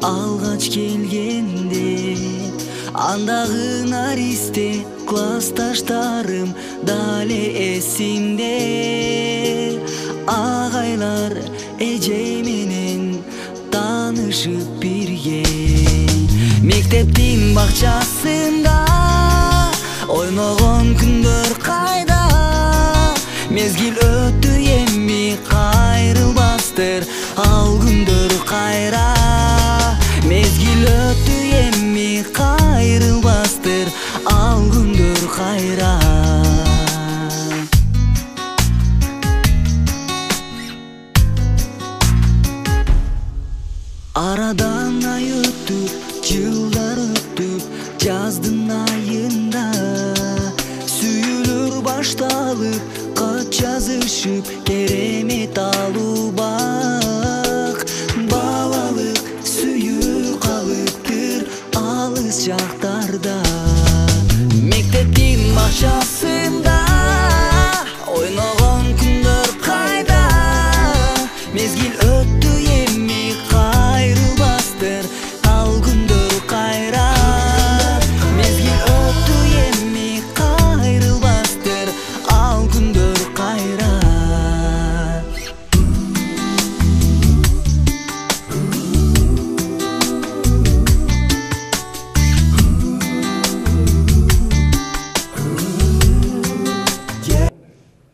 алгач келгенде андагы наристе классташтарым дале эсимде. Агайлар эже менен таанышып бирген мектептин бакчасында ойногон күндөр кайда. Мезгил өттү эми кайрылбастыр ал күндөр кайра. Мезгил өттү эми кайрылбастыр ал күндөр кайра. Арадан ай өтүп, жылдар өтүп, жаздын айында сүйүлүр башталып, кат жазышып, керемет алуу бак. Балалык сүйүү калыптыр алыс жактарда. Мектептин бакчасында ойногон күндөр кайда. Мезгил өттү эми кайрылбастыр ал күндөр кайра. Мезгил өттү эми кайрылбастыр ал күндөр кайра.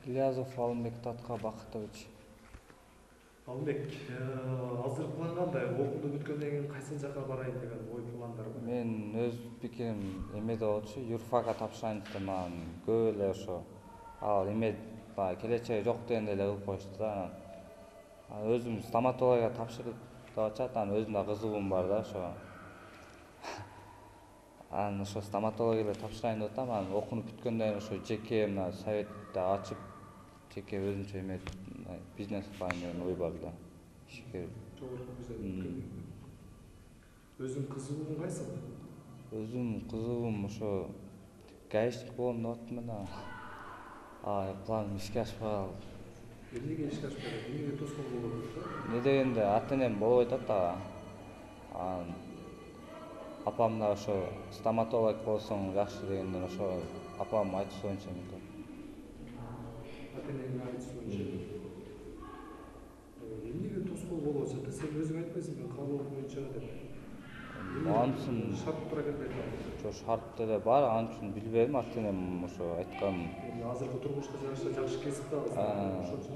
Ильязов Алымбек Татка Бакытович. Алымбек, азыркы кандай окууну бүткөндөн кийин кайсы жака барайын деген ой пландар бар? Мен өз пикирим эмеде болчу, юрфага тапшырайын деп маған көп эле ошо ал эме келечеги жок дегенде эле кылып коюшту да. Өзүм стоматология тапшырып деп атышат, анан өзүм да кызыгуум бар да ошо. Анан ошо стоматология тапшырайын деп атам, анан окунуп бүткөндөн кийин ошо жеке мына советти ачып, жеке өзүнчө эме бизнес кылайын деген ой бар да. Өзүң кызыгуың кайсы? Өзүм кызыгуум ошо гаишник болом деп аттым да. Планым ишке ашпай. Эмнеге ишке ашпай? Эмнеге тоскоол болуп атат? Не дегенде ата-энем болбой атат да. Апам да ошо стоматолог болсоң жакшы дегенден ошо апам айтышы боюнча эметип. Ата-энеңдин айтышы боюнча. Эмнеге тоскоол болуп атат? Сен өзүң айтпайсыңбы каалоо боюнча деп? Ансын шарттар келбейт. Ошо шарт эле бар, анын үчүн билбедим, ата-энем ошо айткан. Азыркы турмушка жараша жакшы кесип аласың.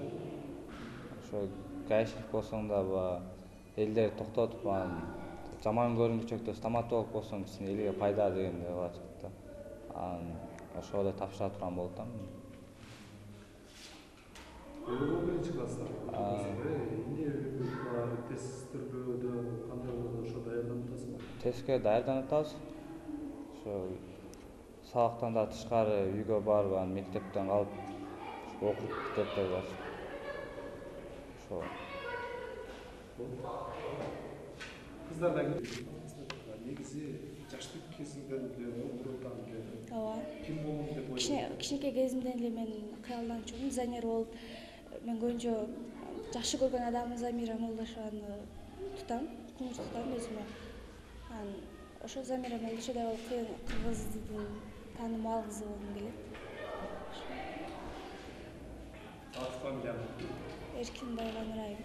Ошо гаишник болсоң да элдер токтотуп анан жаман көрүнгүчөктө стоматолог болсоң сен элге пайда дегенде болчу да. Анан ошого эле тапшыра турган болуп атам. Биринчи класста. Эмне тест түрбөдө кандай болду, ошо даярданып атасыңбы? Тестке даярданып атабыз. Ошо сабактан да тышкары үйгө барып, анан мектептен калып окуп кетип атабыз. Ошо. Кыздардан негизи жаштык кезиңден эле мурунтан эле. Ооба. Ким болом деп ойлойсуң? Кичинекей кезимден эле мен кыялданчумун, дизайнер болуп, мен көбүнчө жакшы көргөн адамым Замира Молдошеваны тутам, кумуш тутам өзүмө. Анан ошо Замира Молдошевдей кыргыздын таанымал кызы болгум келет. Аты фамилияң? Эркинбаева Нурайым.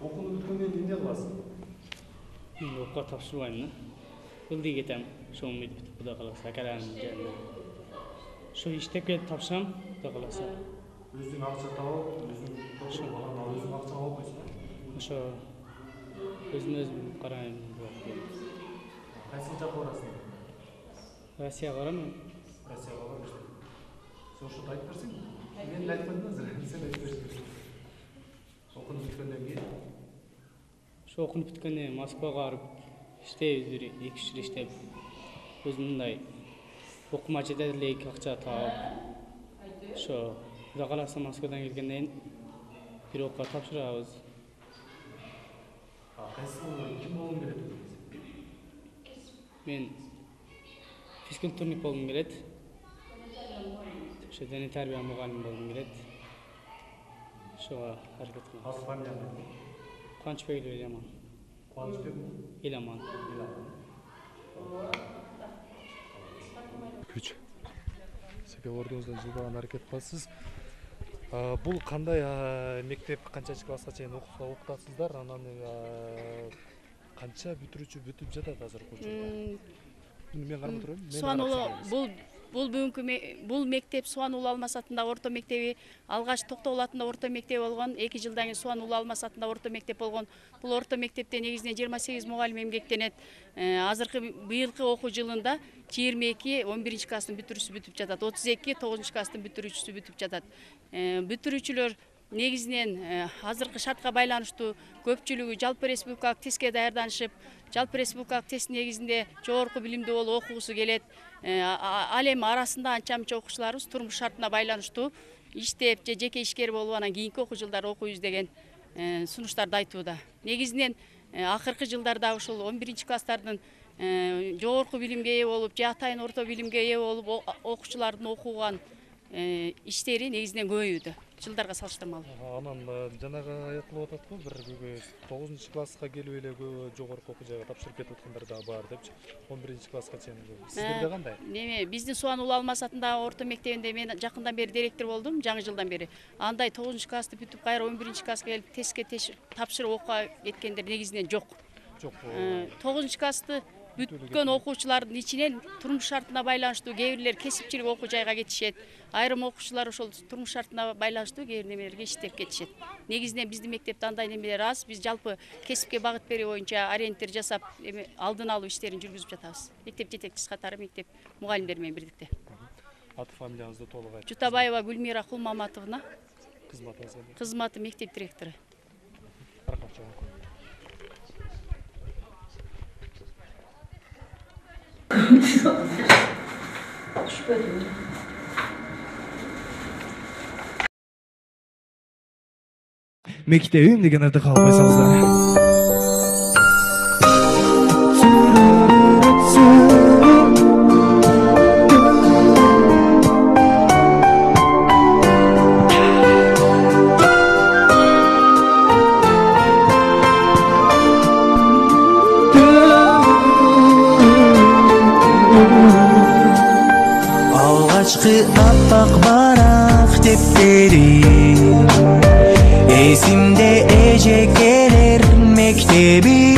Окууну бүткөндөн кийин эмне кыласың? Мен окууга тапшырбайм да. Ылдый кетем, ошо умет бүтүп Кудай кааласа, акаларымдын жанына. Ошо иштеп кетип тапшырам, Кудай кааласа. Өзүң акча таап, өзүң топшуруп алганда өзүң акча алып койсуң. Ошо өзүм карайм болот. Кайсы жакка барасың? Россияга барам. Россияга барасың. Сен ошондо айтып берсең? Мен айтпадым азыр, сен айтып берсең. Окунуп бүткөндөн кийин? Ошо окунуп бүткөндөн кийин Москвага барып иштейбиз, бир 2-3 жыл иштеп. Өзүм мындай окума жетет эле акча таап. Ошо Кудай кааласа Москвадан келгенден кийин бир окууга тапшырабыз. Кайсы ким болгуң келет? Мен физкультурник болгум келет. Ошо дене тарбия мугалими болгум келет. ошого аракет кылам. Аты фамилияң кандай? Кубанычбек Эламан. Кубанычбек Эламан. күч. Сізге ордуңуздан жылбаган аракет кыласыз. Бул кандай мектеп канчанчы класска чейин окутасыздар? Анан канча бүтүрүүчү бүтүп жатат азыркы учурда? Мен карап турайм. Бул мектеп Суан Улуу Алмаз атындагы орто мектеби, алгач Токтогул атындагы орто мектеби болгон, 2 жылдан кийин Суан Улуу Алмаз атындагы орто мектеп болгон. Бул орто мектепте негизинен 28 мугалим эмгектенет. Азыркы быйылкы окуу жылында 22 11 класстын бүтүрүүчүсү бүтүп жатат, 32 9 класстын бүтүрүүчүсү бүтүп жатат. Бүтүрүүчүлөр негизинен азыркы шартка байланыштуу көпчүлүгү жалпы республикалык тестке даярданышып, жалпы республикалык тест негизинде жогорку билимдүү болуп окугусу келет. Ал эми арасында анча мынча окуучуларыбыз турмуш шартына байланыштуу иштеп же жеке ишкер болуп анан кийинки окуу жылдары окуйбуз деген сунуштарды айтууда. Негизинен акыркы жылдарда ушул 11 класстардын жогорку билимге ээ болуп же атайын орто билимге ээ болуп окуучулардын окуган иштери негизинен көбөйүүдө жылдарга салыштырмалуу. Анан жанагы айтылып атат го, бир 9 класска келип эле көбү жогорку окуу жайга тапшырып кетип аткандар да бар депчи. 11 класска чейин. Сиздерде кандай? Неме, биздин Суан Улуу Алмаз атындагы орто мектебинде мен жакындан бери директор болдум, жаңы жылдан бери. Андай 9 классты бүтүп кайра 11 класска келип тестке тапшырып окуга кеткендер негизинен жок. Жок. 9 классты бүткөн окуучулардын ичинен турмуш шартына байланыштуу кээ бирлер кесипчилик окуу жайга кетишет. Айрым окуучулар ошол турмуш шартына байланыштуу кээ бир немелерге иштеп кетишет. Негизинен биздин мектепте андай немелер аз. Биз жалпы кесипке багыт берүү боюнча ориентир жасап, алдын алуу иштерин жүргүзүп жатабыз. Мектеп жетекчиси катары мектеп мугалимдери менен бирдикте. Аты фамилияңызды толук айтыңыз. Жутабаева Гүлмира Кулмаматовна. Кызматыңыз кандай? Кызматы мектеп директору. Рахмат. Мектебим деген аты калбай салса. Algaçkı appak barak defteri esimde ece gelir mektebi